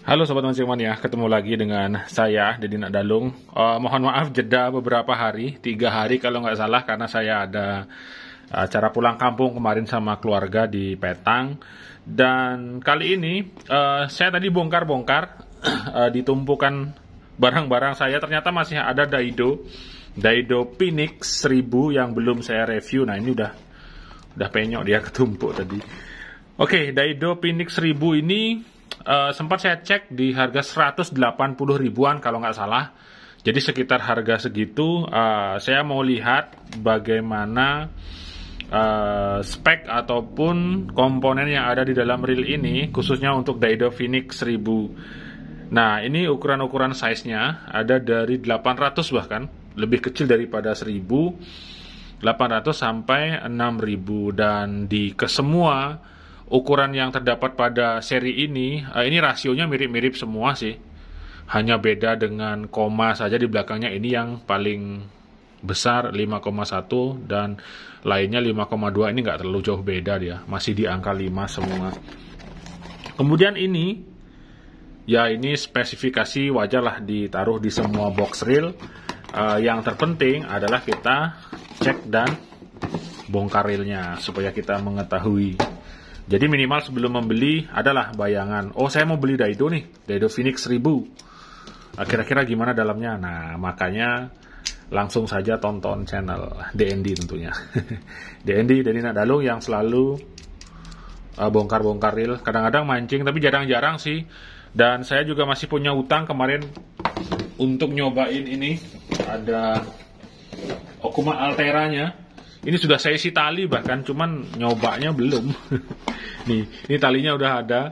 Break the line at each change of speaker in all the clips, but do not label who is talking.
Halo Sobat Mancing Mania, ketemu lagi dengan saya, Dedi Nakdalung. Mohon maaf jeda beberapa hari, 3 hari kalau nggak salah, karena saya ada acara pulang kampung kemarin sama keluarga di Petang. Dan kali ini saya tadi bongkar-bongkar ditumpukan barang-barang saya, ternyata masih ada Daido Phoenix 1000 yang belum saya review. Nah ini udah penyok dia, ketumpuk tadi. Oke, Daido Phoenix 1000 ini sempat saya cek di harga 180 ribuan kalau nggak salah. Jadi sekitar harga segitu. Saya mau lihat bagaimana spek ataupun komponen yang ada di dalam reel ini, khususnya untuk Daido Phoenix 1000. Nah ini ukuran-ukuran size-nya ada dari 800 bahkan lebih kecil daripada 1000, 800 sampai 6000. Dan di kesemua ukuran yang terdapat pada seri ini rasionya mirip-mirip semua sih. Hanya beda dengan koma saja, di belakangnya ini yang paling besar 5,1 dan lainnya 5,2. Ini nggak terlalu jauh beda dia, masih di angka 5 semua. Kemudian ini spesifikasi wajarlah ditaruh di semua box reel. Yang terpenting adalah kita cek dan bongkar reelnya supaya kita mengetahui. Jadi minimal sebelum membeli adalah bayangan, oh saya mau beli Daido nih, Daido Phoenix 1000. Kira-kira gimana dalamnya? Nah makanya langsung saja tonton channel DND tentunya. DND, Dedi Nakdalung, yang selalu bongkar-bongkar reel. Kadang-kadang mancing, tapi jarang-jarang sih. Dan saya juga masih punya utang kemarin untuk nyobain ini. Ada Okuma Alteranya. Ini sudah saya isi tali bahkan, cuman nyobanya belum. Ini talinya udah ada.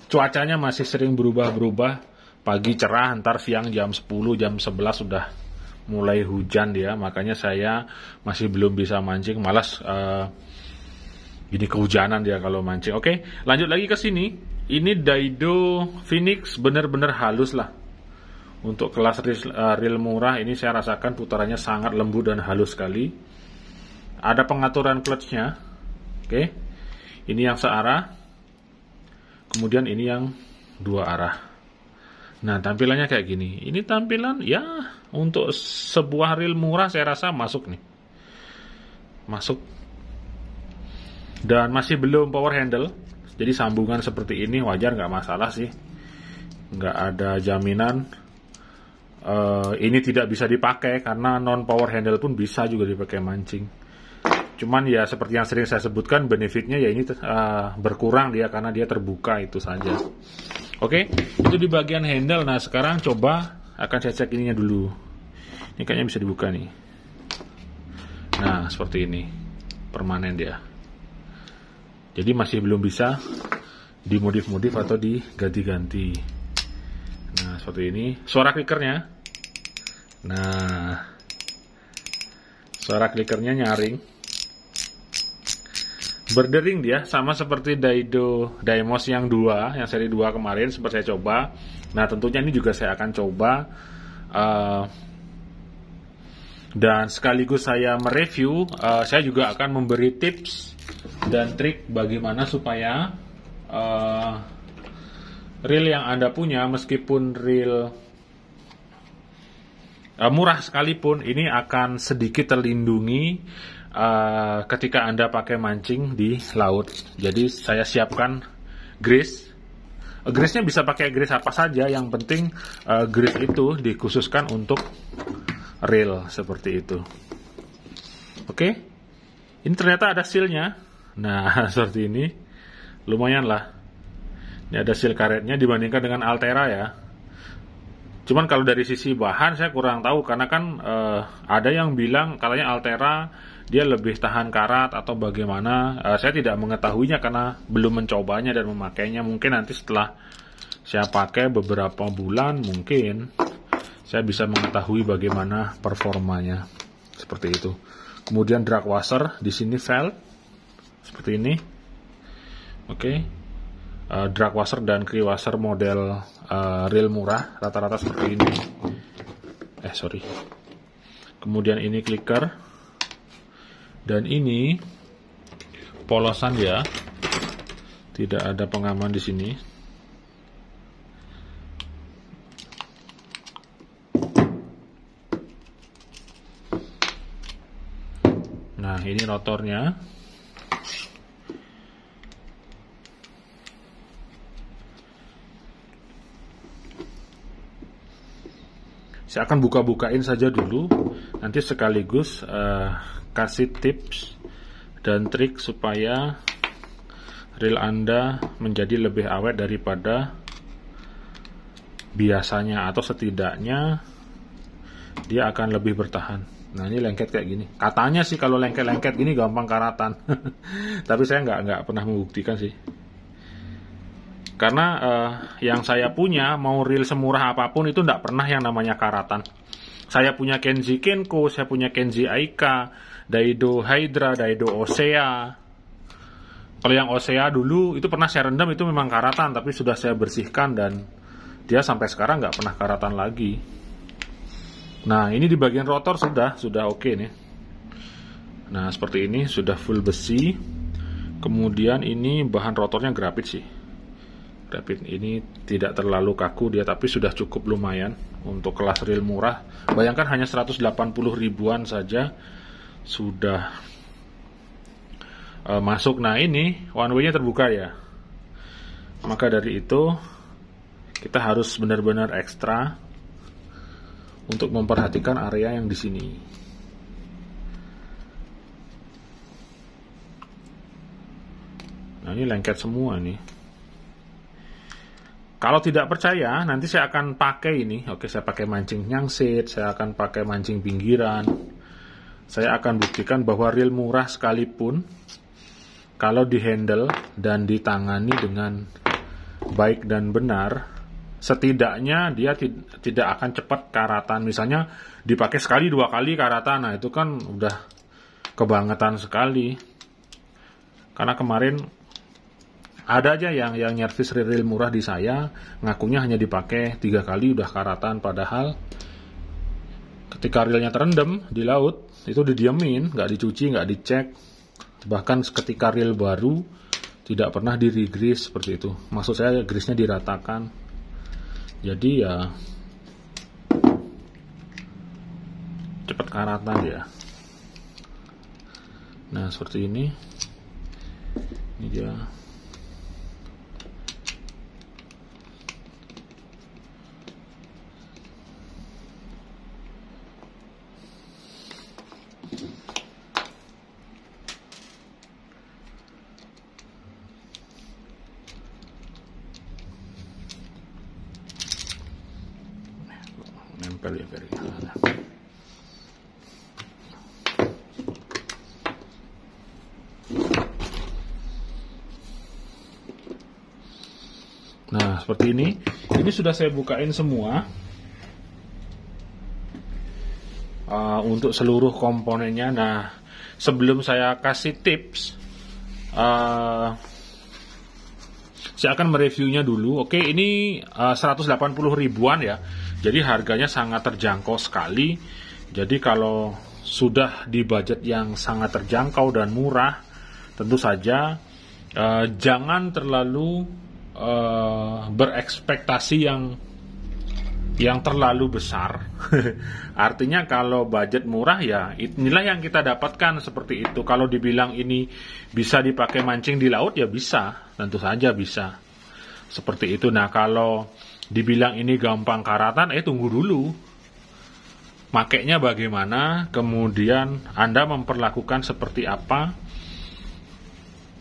Cuacanya masih sering berubah-berubah. Pagi cerah, ntar siang jam 10, jam 11 sudah mulai hujan dia. Makanya saya masih belum bisa mancing. Malas gini kehujanan dia kalau mancing. Oke, lanjut lagi ke sini. Ini Daido Phoenix bener-bener halus lah. Untuk kelas reel murah ini saya rasakan putarannya sangat lembut dan halus sekali. Ada pengaturan clutch-nya. Oke. Ini yang searah. Kemudian ini yang 2 arah. Nah, tampilannya kayak gini. Ini tampilan ya untuk sebuah reel murah saya rasa masuk nih. Masuk. Dan masih belum power handle. Jadi sambungan seperti ini wajar, nggak masalah sih. Nggak ada jaminan ini tidak bisa dipakai, karena non power handle pun bisa juga dipakai mancing. Cuman ya seperti yang sering saya sebutkan, benefitnya ya ini berkurang dia karena dia terbuka, itu saja. Oke, itu di bagian handle. Nah sekarang coba akan saya cek ininya dulu. Ini kayaknya bisa dibuka nih. Nah seperti ini, permanen dia. Jadi masih belum bisa dimodif-modif atau diganti-ganti. Nah seperti ini. Suara clickernya. Nah suara clickernya nyaring, berdering dia, sama seperti Daido Daimos yang seri 2 kemarin sempat saya coba. Nah tentunya ini juga saya akan coba, dan sekaligus saya mereview. Saya juga akan memberi tips dan trik bagaimana supaya reel yang Anda punya, meskipun reel murah sekalipun, ini akan sedikit terlindungi ketika Anda pakai mancing di laut. Jadi saya siapkan grease. Grease-nya bisa pakai grease apa saja, yang penting grease itu dikhususkan untuk reel seperti itu. Oke, ini ternyata ada seal-nya. Nah seperti ini, lumayan lah. Ini ada seal karetnya dibandingkan dengan Altera ya. Cuman kalau dari sisi bahan saya kurang tahu, karena kan ada yang bilang katanya Altera dia lebih tahan karat atau bagaimana. Saya tidak mengetahuinya karena belum mencobanya dan memakainya. Mungkin nanti setelah saya pakai beberapa bulan, mungkin saya bisa mengetahui bagaimana performanya. Seperti itu. Kemudian drag washer di sini felt seperti ini. Oke. Drag washer dan key washer model reel murah rata-rata seperti ini. Kemudian ini clicker, dan ini polosan ya, tidak ada pengaman di sini. ini rotornya. Saya akan buka-bukain saja dulu, nanti sekaligus kasih tips dan trik supaya reel Anda menjadi lebih awet daripada biasanya, atau setidaknya dia akan lebih bertahan. Nah, ini lengket kayak gini. Katanya sih kalau lengket-lengket gini gampang karatan. Tapi saya nggak pernah membuktikan sih. Karena yang saya punya, mau reel semurah apapun itu nggak pernah yang namanya karatan. Saya punya Kenzi Kenko, saya punya Kenzi Aika, Daido Hydra, Daido Osea. Kalau yang Osea dulu itu pernah saya rendam, itu memang karatan, tapi sudah saya bersihkan dan dia sampai sekarang nggak pernah karatan lagi. Nah, ini di bagian rotor sudah oke nih. Nah, seperti ini sudah full besi. Kemudian ini bahan rotornya grafit sih. Grafit ini tidak terlalu kaku dia, tapi sudah cukup lumayan untuk kelas reel murah. Bayangkan hanya 180 ribuan saja sudah masuk. Nah, ini one way-nya terbuka ya. Maka dari itu kita harus benar-benar ekstra untuk memperhatikan area yang di sini. Nah, ini lengket semua nih. Kalau tidak percaya, nanti saya akan pakai ini. Oke, saya pakai mancing nyangsit, saya akan pakai mancing pinggiran. Saya akan buktikan bahwa reel murah sekalipun, kalau dihandle dan ditangani dengan baik dan benar, setidaknya dia tidak akan cepat karatan. Misalnya dipakai sekali 2 kali karatan, nah itu kan udah kebangetan sekali. Karena kemarin ada aja yang nyervis reel murah di saya, ngakunya hanya dipakai 3 kali udah karatan, padahal ketika reelnya terendam di laut itu didiamin, nggak dicuci, nggak dicek, bahkan ketika reel baru tidak pernah di regrease seperti itu. Maksud saya grease-nya diratakan. Jadi ya cepat karatan ya. Nah, seperti ini. Ini dia. Nempel ya dari sana. Nah, seperti ini. Ini sudah saya bukain semua untuk seluruh komponennya. Nah, sebelum saya kasih tips, saya akan mereviewnya dulu. Oke, ini 180 ribuan ya. Jadi harganya sangat terjangkau sekali. Jadi kalau sudah di budget yang sangat terjangkau dan murah, tentu saja jangan terlalu berekspektasi yang terlalu besar. Artinya kalau budget murah ya inilah yang kita dapatkan seperti itu. Kalau dibilang ini bisa dipakai mancing di laut ya bisa, tentu saja bisa. Seperti itu. Nah, kalau dibilang ini gampang karatan, tunggu dulu. Makainya bagaimana, kemudian Anda memperlakukan seperti apa.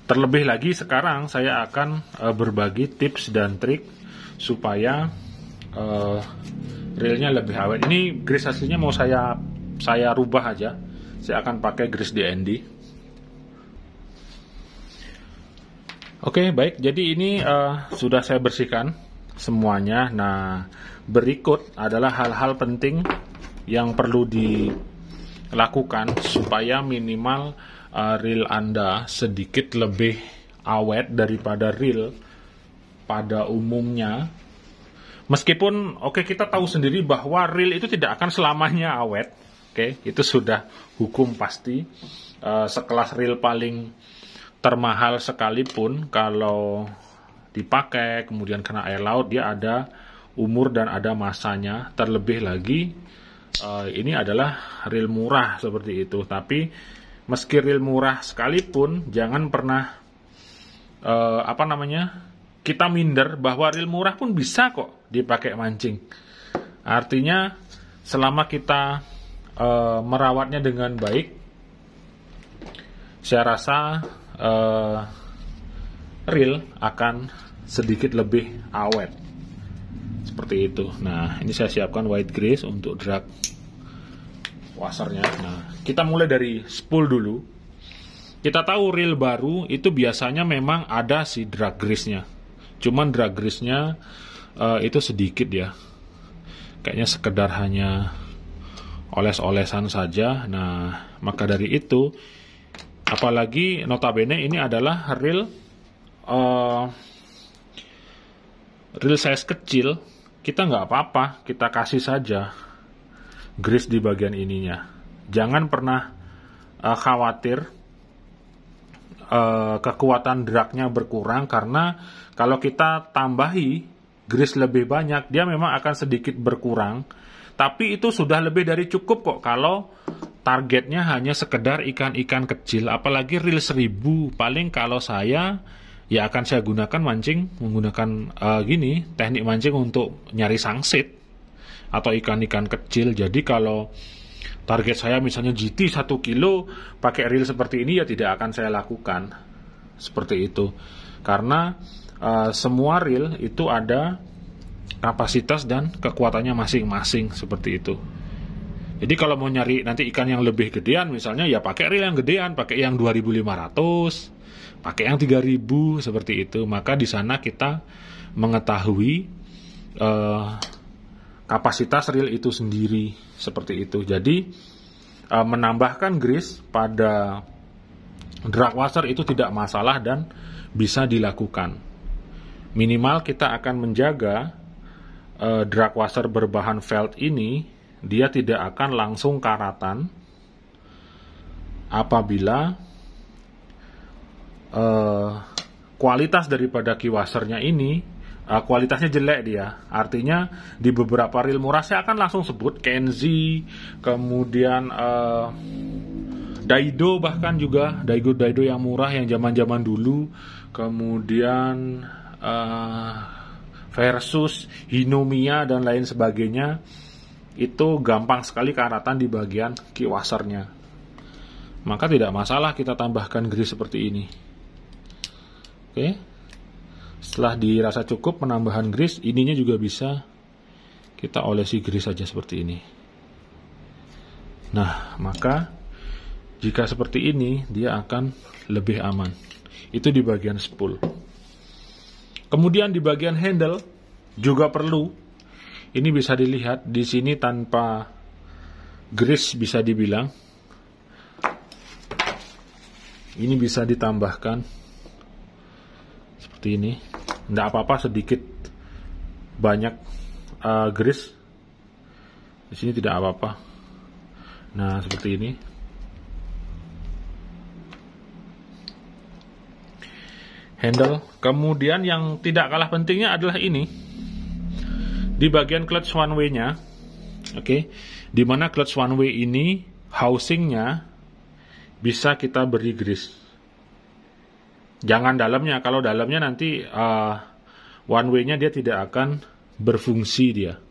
Terlebih lagi sekarang saya akan berbagi tips dan trik supaya reelnya lebih awet. Ini grease aslinya mau saya rubah aja. Saya akan pakai grease DND. Oke, baik. Jadi ini sudah saya bersihkan semuanya. Nah, berikut adalah hal-hal penting yang perlu dilakukan supaya minimal reel Anda sedikit lebih awet daripada reel pada umumnya. Meskipun kita tahu sendiri bahwa reel itu tidak akan selamanya awet. Itu sudah hukum pasti. Sekelas reel paling termahal sekalipun kalau dipakai kemudian kena air laut, dia ada umur dan ada masanya. Terlebih lagi ini adalah reel murah seperti itu. Tapi meski reel murah sekalipun, jangan pernah kita minder bahwa reel murah pun bisa kok dipakai mancing. Artinya selama kita merawatnya dengan baik, saya rasa reel akan sedikit lebih awet. Seperti itu. Nah, ini saya siapkan white grease untuk drag washernya. Nah, kita mulai dari spool dulu. Kita tahu reel baru itu biasanya memang ada si drag grease-nya. Cuman drag grease-nya itu sedikit ya. Kayaknya sekedar hanya oles-olesan saja. Nah, maka dari itu, apalagi notabene ini adalah reel size kecil, kita nggak apa-apa, kita kasih saja grease di bagian ininya. Jangan pernah khawatir kekuatan dragnya berkurang, karena kalau kita tambahi grease lebih banyak, dia memang akan sedikit berkurang, tapi itu sudah lebih dari cukup kok kalau targetnya hanya sekedar ikan-ikan kecil. Apalagi reel 1000, paling kalau saya ya akan saya gunakan menggunakan teknik mancing untuk nyari sangsit atau ikan-ikan kecil. Jadi kalau target saya misalnya GT 1 kilo, pakai reel seperti ini ya tidak akan saya lakukan seperti itu, karena semua reel itu ada kapasitas dan kekuatannya masing-masing seperti itu. Jadi kalau mau nyari nanti ikan yang lebih gedean misalnya, ya pakai reel yang gedean, pakai yang 2500, pakai yang 3000 seperti itu. Maka di sana kita mengetahui kapasitas reel itu sendiri seperti itu. Jadi menambahkan grease pada drag washer itu tidak masalah dan bisa dilakukan. Minimal kita akan menjaga drag washer berbahan felt ini dia tidak akan langsung karatan apabila kualitas daripada key washernya ini kualitasnya jelek dia. Artinya di beberapa reel murah saya akan langsung sebut Kenzi, kemudian Daido, bahkan juga Daido yang murah yang zaman-zaman dulu, kemudian Versus, Hinomiya dan lain sebagainya, itu gampang sekali karatan di bagian key washernya. Maka tidak masalah kita tambahkan grease seperti ini. Oke. Setelah dirasa cukup penambahan grease, ininya juga bisa kita olesi grease saja seperti ini. Nah, maka jika seperti ini dia akan lebih aman. Itu di bagian spool. Kemudian di bagian handle juga perlu. Ini bisa dilihat di sini tanpa grease bisa dibilang. Ini bisa ditambahkan seperti ini. Tidak apa-apa sedikit banyak grease. Di sini tidak apa-apa. Nah, seperti ini. Handle. Kemudian yang tidak kalah pentingnya adalah ini. Di bagian clutch one way-nya. Oke. Di mana clutch one way ini housing-nya bisa kita beri grease. Jangan dalamnya. Kalau dalamnya nanti one way-nya dia tidak akan berfungsi dia.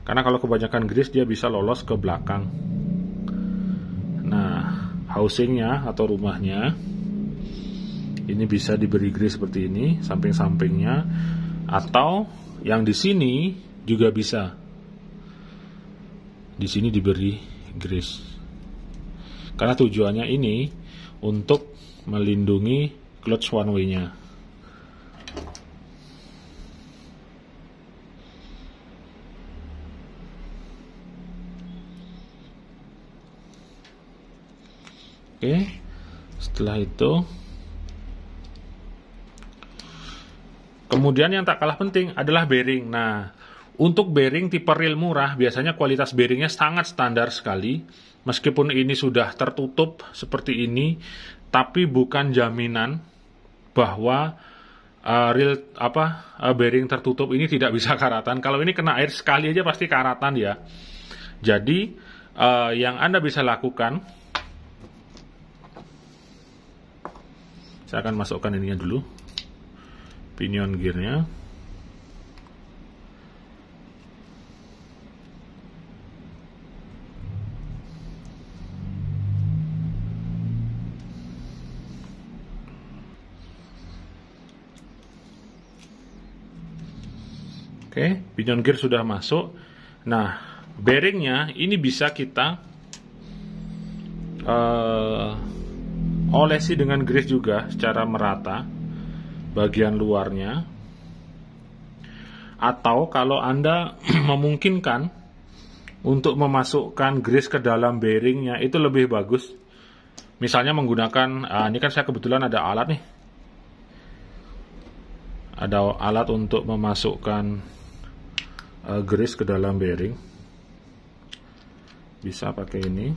Karena kalau kebanyakan grease dia bisa lolos ke belakang. Nah, housing-nya atau rumahnya ini bisa diberi grease seperti ini, samping-sampingnya, atau yang di sini juga bisa. Di sini diberi grease. Karena tujuannya ini untuk melindungi clutch one way-nya. Oke. Setelah itu, kemudian yang tak kalah penting adalah bearing. Nah, untuk bearing tipe reel murah, biasanya kualitas bearingnya sangat standar sekali. Meskipun ini sudah tertutup seperti ini, tapi bukan jaminan bahwa bearing tertutup ini tidak bisa karatan. Kalau ini kena air sekali aja pasti karatan ya. Jadi, yang Anda bisa lakukan, Saya akan masukkan ininya dulu, pinion gearnya. Oke, pinion gear sudah masuk. Nah, bearingnya ini bisa kita olesi dengan grease juga secara merata bagian luarnya. Atau kalau Anda memungkinkan untuk memasukkan grease ke dalam bearingnya, itu lebih bagus. Misalnya menggunakan, ini kan saya kebetulan ada alat nih. Ada alat untuk memasukkan grease ke dalam bearing. Bisa pakai ini.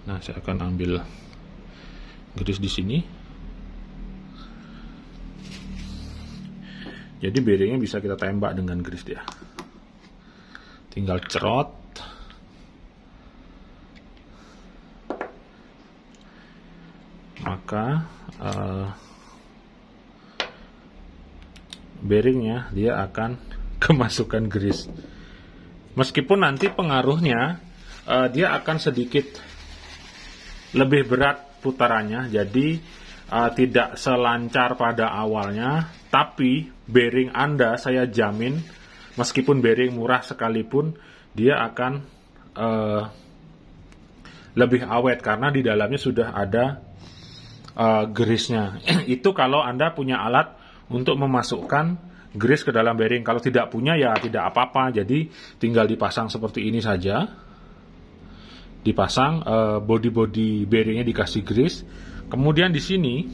Nah, saya akan ambil grease di sini. Jadi bearingnya bisa kita tembak dengan grease dia. Tinggal cerot. Maka bearingnya dia akan kemasukan grease. Meskipun nanti pengaruhnya dia akan sedikit lebih berat putarannya, jadi tidak selancar pada awalnya, tapi bearing Anda saya jamin, meskipun bearing murah sekalipun, dia akan lebih awet karena di dalamnya sudah ada grease-nya. Itu kalau Anda punya alat untuk memasukkan grease ke dalam bearing. Kalau tidak punya ya tidak apa-apa, jadi tinggal dipasang seperti ini saja. Dipasang body bearingnya, dikasih grease. Kemudian di sini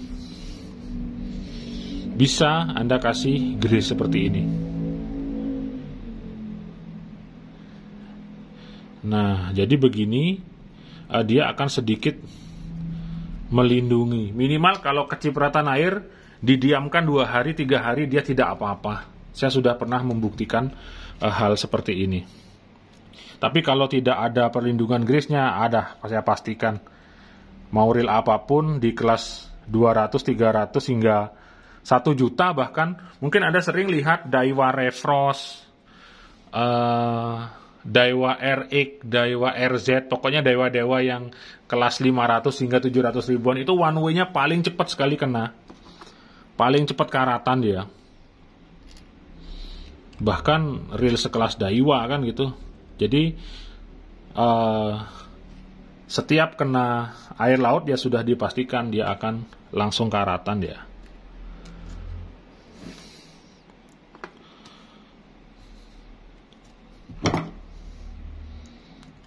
bisa Anda kasih grease seperti ini. Nah, jadi begini dia akan sedikit melindungi. Minimal kalau kecipratan air didiamkan 2 hari, 3 hari dia tidak apa-apa. Saya sudah pernah membuktikan hal seperti ini. Tapi kalau tidak ada perlindungan grease-nya, saya pastikan mau reel apapun di kelas 200, 300 hingga 1 juta bahkan. Mungkin Anda sering lihat Daiwa Refrost, Daiwa RX, Daiwa RZ, pokoknya Daiwa yang kelas 500 hingga 700 ribuan itu one way-nya paling cepat sekali kena. Paling cepat karatan dia. Bahkan reel sekelas Daiwa kan gitu. Jadi setiap kena air laut ya sudah dipastikan dia akan langsung karatan dia.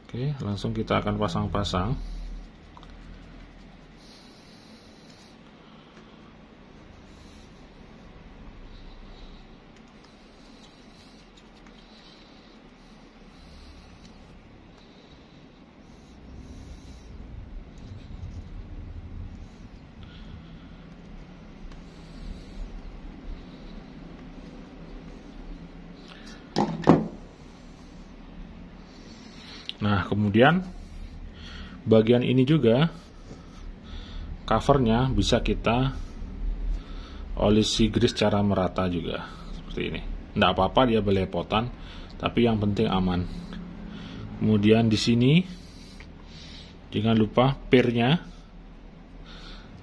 Oke, langsung kita akan pasang-pasang. Nah, kemudian bagian ini juga covernya bisa kita olesi grease secara merata juga seperti ini. Nggak apa-apa dia belepotan, tapi yang penting aman. Kemudian di sini jangan lupa pirnya.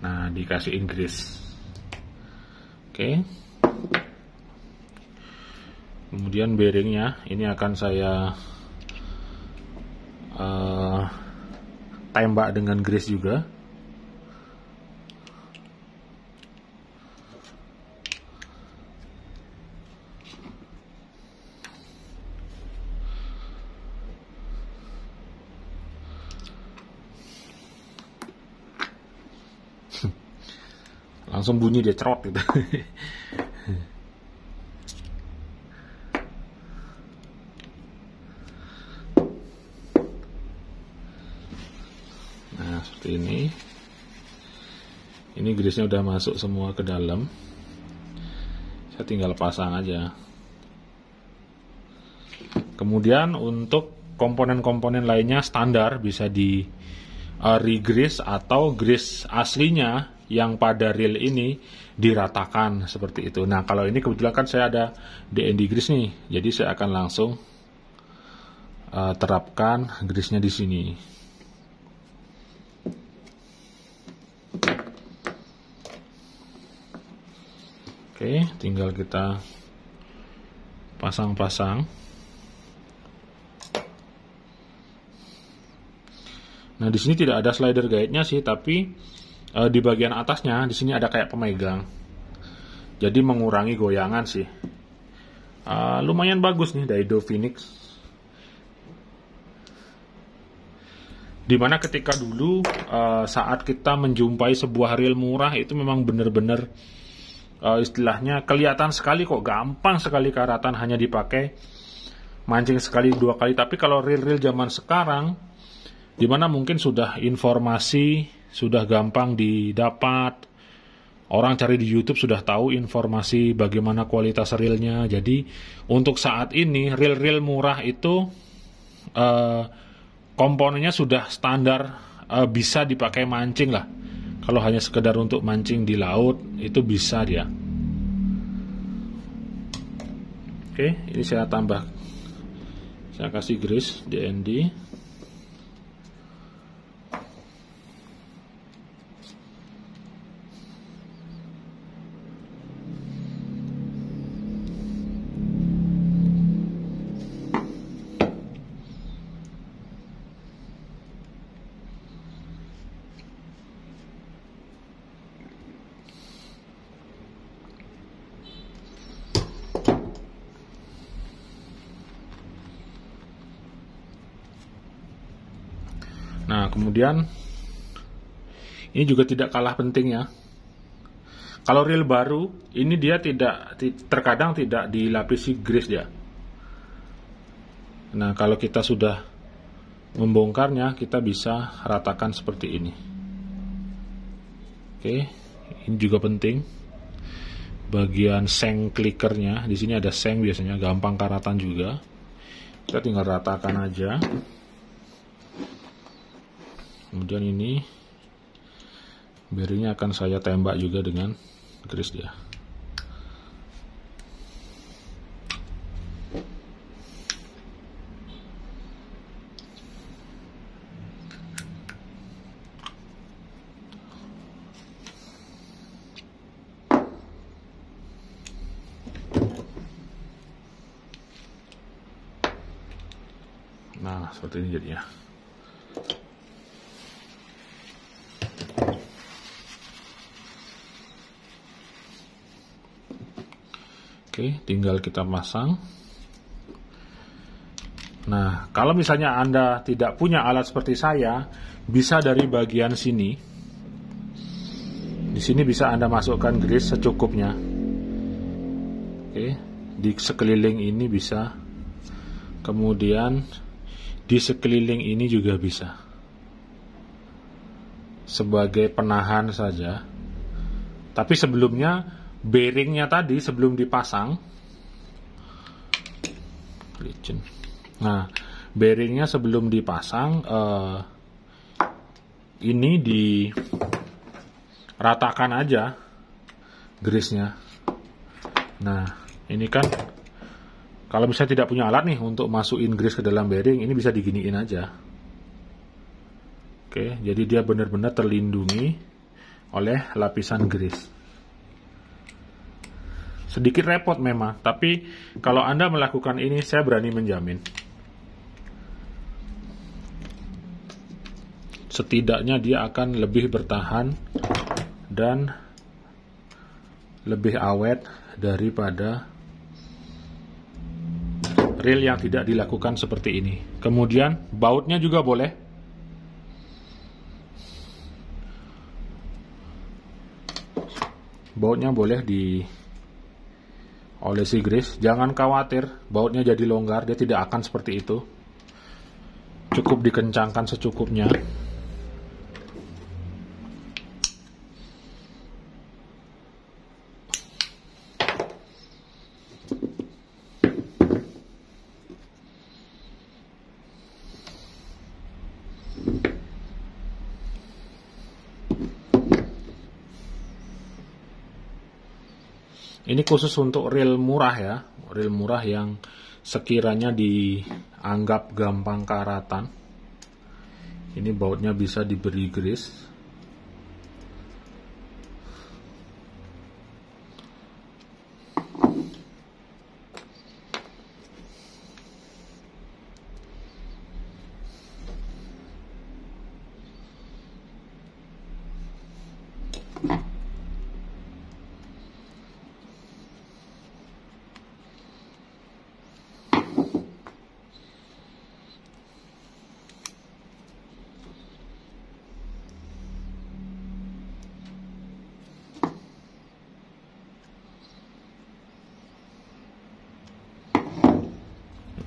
Nah, dikasihin grease. Oke. Kemudian bearingnya ini akan saya tembak dengan grease juga. Langsung bunyi dia cerot gitu. Nah, seperti ini. Ini grease-nya udah masuk semua ke dalam. Saya tinggal pasang aja. Kemudian untuk komponen-komponen lainnya standar bisa di re-grease atau grease aslinya yang pada reel ini diratakan seperti itu. Nah, kalau ini kebetulan kan saya ada DND grease nih, jadi saya akan langsung terapkan grease-nya di sini. Oke, tinggal kita pasang-pasang. Nah, di sini tidak ada slider guide-nya sih, tapi di bagian atasnya di sini ada kayak pemegang. Jadi mengurangi goyangan sih. Lumayan bagus nih Daido Phoenix. Dimana ketika dulu saat kita menjumpai sebuah reel murah itu memang benar-benar istilahnya kelihatan sekali kok, gampang sekali karatan, hanya dipakai mancing sekali 2 kali. Tapi kalau reel-reel zaman sekarang, dimana mungkin sudah informasi sudah gampang didapat, orang cari di YouTube sudah tahu informasi bagaimana kualitas reelnya. Jadi untuk saat ini reel-reel murah itu komponennya sudah standar, bisa dipakai mancing lah. Kalau hanya sekedar untuk mancing di laut, itu bisa dia. Oke, ini saya tambah. Saya kasih grease DND. Nah, kemudian ini juga tidak kalah penting ya. Kalau reel baru, ini dia terkadang tidak dilapisi grease dia. Nah, kalau kita sudah membongkarnya, kita bisa ratakan seperti ini. Oke, ini juga penting. Bagian seng klikernya, di sini ada seng biasanya, gampang karatan juga. Kita tinggal ratakan aja. Kemudian ini bearingnya akan saya tembak juga dengan grease dia. Nah, seperti ini jadinya. Oke, tinggal kita pasang. Nah, kalau misalnya Anda tidak punya alat seperti saya, bisa dari bagian sini. Di sini bisa Anda masukkan grease secukupnya. Oke, di sekeliling ini bisa. Kemudian di sekeliling ini juga bisa. Sebagai penahan saja. Tapi sebelumnya bearingnya tadi sebelum dipasang, nah bearingnya sebelum dipasang ini diratakan aja grease-nya. Nah ini kan kalau misalnya tidak punya alat nih untuk masukin grease ke dalam bearing, ini bisa diginiin aja. Oke, jadi dia benar-benar terlindungi oleh lapisan grease. Sedikit repot memang, tapi kalau Anda melakukan ini, saya berani menjamin. Setidaknya dia akan lebih bertahan dan lebih awet daripada reel yang tidak dilakukan seperti ini. Kemudian bautnya juga boleh. Bautnya boleh olesi grease. Jangan khawatir bautnya jadi longgar, dia tidak akan seperti itu. Cukup dikencangkan secukupnya. Ini khusus untuk reel murah ya, reel murah yang sekiranya dianggap gampang karatan. Ini bautnya bisa diberi grease.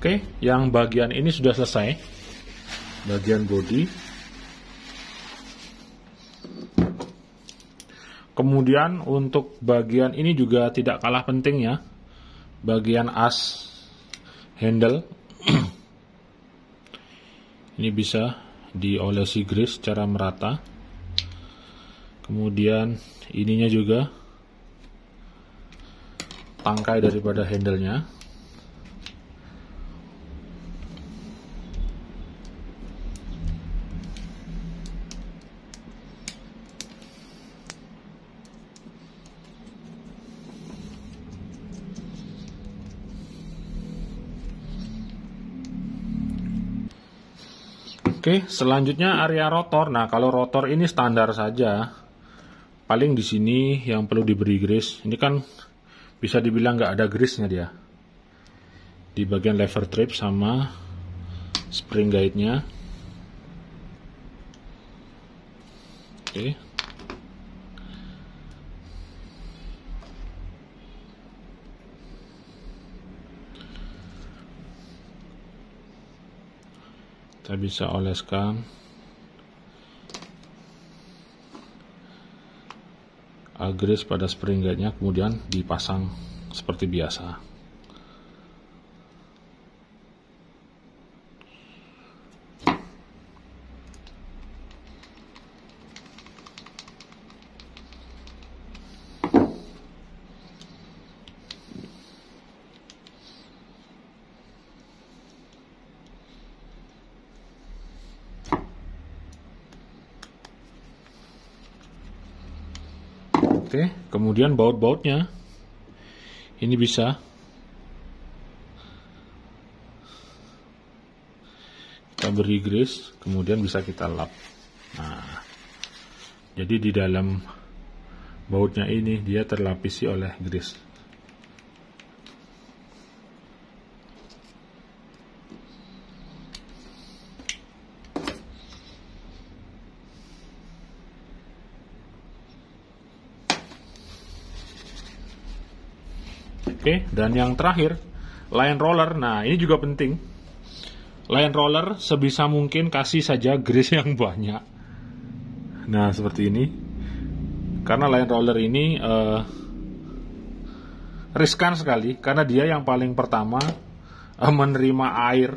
Oke, yang bagian ini sudah selesai, bagian bodi. Kemudian untuk bagian ini juga tidak kalah penting ya, bagian as handle. Ini bisa diolesi grease secara merata. Kemudian ininya juga tangkai daripada handle-nya. Oke, selanjutnya area rotor. Nah, kalau rotor ini standar saja. Paling di sini yang perlu diberi grease. Ini kan bisa dibilang nggak ada grease-nya dia. Di bagian lever trip sama spring guide-nya. Oke. Kita bisa oleskan grease pada spring guide-nya, kemudian dipasang seperti biasa. Oke, kemudian baut-bautnya ini bisa kita beri grease, kemudian bisa kita lap. Nah, jadi di dalam bautnya ini dia terlapisi oleh grease. Oke, dan yang terakhir, line roller. Nah, ini juga penting. Line roller sebisa mungkin kasih saja grease yang banyak. Nah, seperti ini. Karena line roller ini riskan sekali, karena dia yang paling pertama menerima air.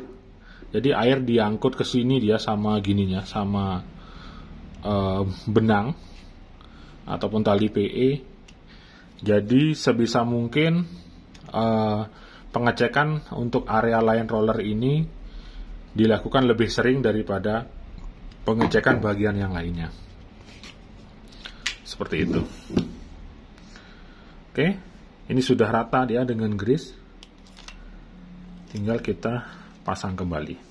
Jadi air diangkut ke sini dia sama gininya, sama benang ataupun tali PE. Jadi sebisa mungkin pengecekan untuk area line roller ini dilakukan lebih sering daripada pengecekan bagian yang lainnya. Seperti itu. Oke, ini sudah rata dia dengan grease. Tinggal kita pasang kembali.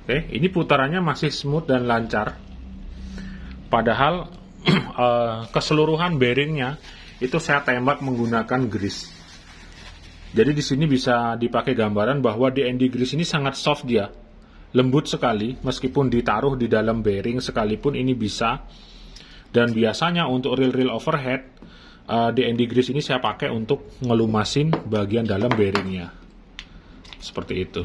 Oke, ini putarannya masih smooth dan lancar. Padahal keseluruhan bearingnya itu saya tembak menggunakan grease. Jadi di sini bisa dipakai gambaran bahwa DND grease ini sangat soft dia, lembut sekali. Meskipun ditaruh di dalam bearing sekalipun ini bisa Dan biasanya untuk reel-reel overhead, DND grease ini saya pakai untuk ngelumasin bagian dalam bearingnya. Seperti itu.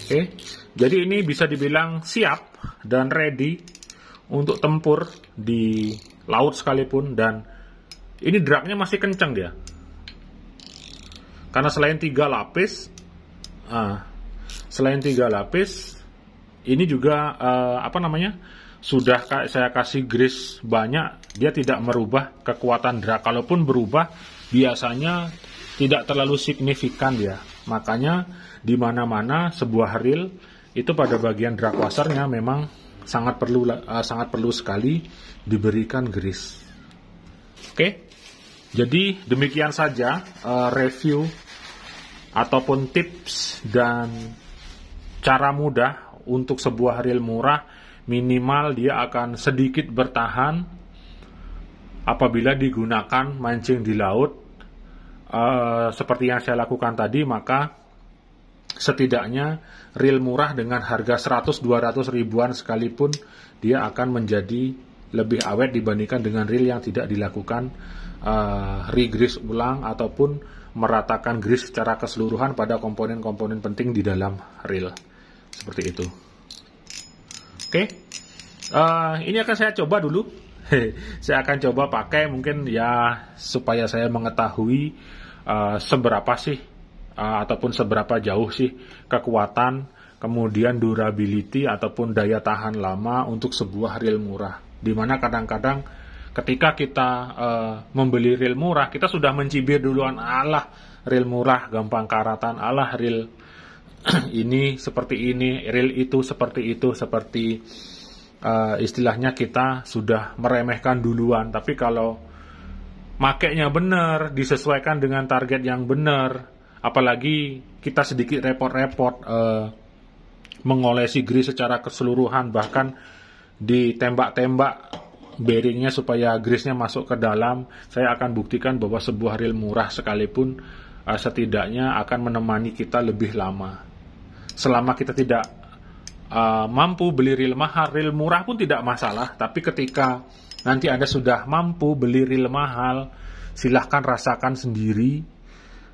Oke, jadi ini bisa dibilang siap dan ready untuk tempur di laut sekalipun, dan ini dragnya masih kencang dia. Karena selain 3 lapis, ini juga sudah saya kasih grease banyak, dia tidak merubah kekuatan drag. Kalaupun berubah, biasanya tidak terlalu signifikan dia. Makanya di mana-mana sebuah reel itu pada bagian drag washernya memang sangat perlu sekali diberikan grease. Oke, jadi demikian saja review ataupun tips dan cara mudah untuk sebuah reel murah. Minimal dia akan sedikit bertahan apabila digunakan mancing di laut. Seperti yang saya lakukan tadi, maka setidaknya reel murah dengan harga 100-200 ribuan sekalipun dia akan menjadi lebih awet dibandingkan dengan reel yang tidak dilakukan re-grease ulang ataupun meratakan grease secara keseluruhan pada komponen-komponen penting di dalam reel. Seperti itu. Oke, ini akan saya coba dulu. Saya akan coba pakai mungkin ya supaya saya mengetahui seberapa sih ataupun seberapa jauh sih kekuatan, kemudian durability ataupun daya tahan lama untuk sebuah reel murah. Dimana kadang-kadang ketika kita membeli reel murah, kita sudah mencibir duluan, alah reel murah gampang karatan, alah reel ini seperti ini, reel itu seperti istilahnya kita sudah meremehkan duluan. Tapi kalau makainya benar, disesuaikan dengan target yang benar, apalagi kita sedikit repot-repot mengolesi grease secara keseluruhan, bahkan ditembak-tembak bearingnya supaya grease-nya masuk ke dalam, saya akan buktikan bahwa sebuah reel murah sekalipun setidaknya akan menemani kita lebih lama. Selama kita tidak mampu beli reel mahal, reel murah pun tidak masalah. Tapi ketika nanti Anda sudah mampu beli reel mahal, silahkan rasakan sendiri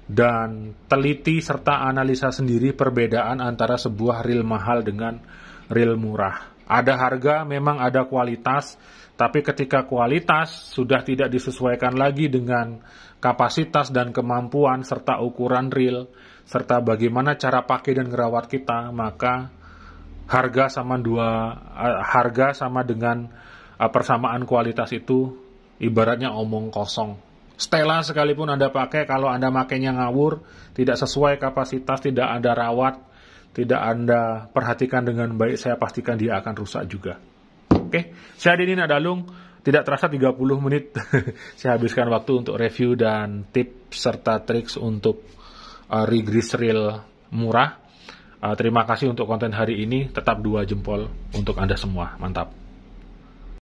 dan teliti serta analisa sendiri perbedaan antara sebuah reel mahal dengan reel murah. Ada harga, memang ada kualitas, tapi ketika kualitas sudah tidak disesuaikan lagi dengan kapasitas dan kemampuan serta ukuran reel, serta bagaimana cara pakai dan merawat kita, maka harga sama dengan persamaan kualitas itu ibaratnya omong kosong. Stella sekalipun Anda pakai, kalau Anda makainya ngawur, tidak sesuai kapasitas, tidak Anda rawat, tidak Anda perhatikan dengan baik, saya pastikan dia akan rusak juga. Oke, saya Denny Nadalung. Tidak terasa 30 menit saya habiskan waktu untuk review dan tips serta triks untuk re-grease reel murah. Terima kasih untuk konten hari ini. Tetap 2 jempol untuk Anda semua. Mantap.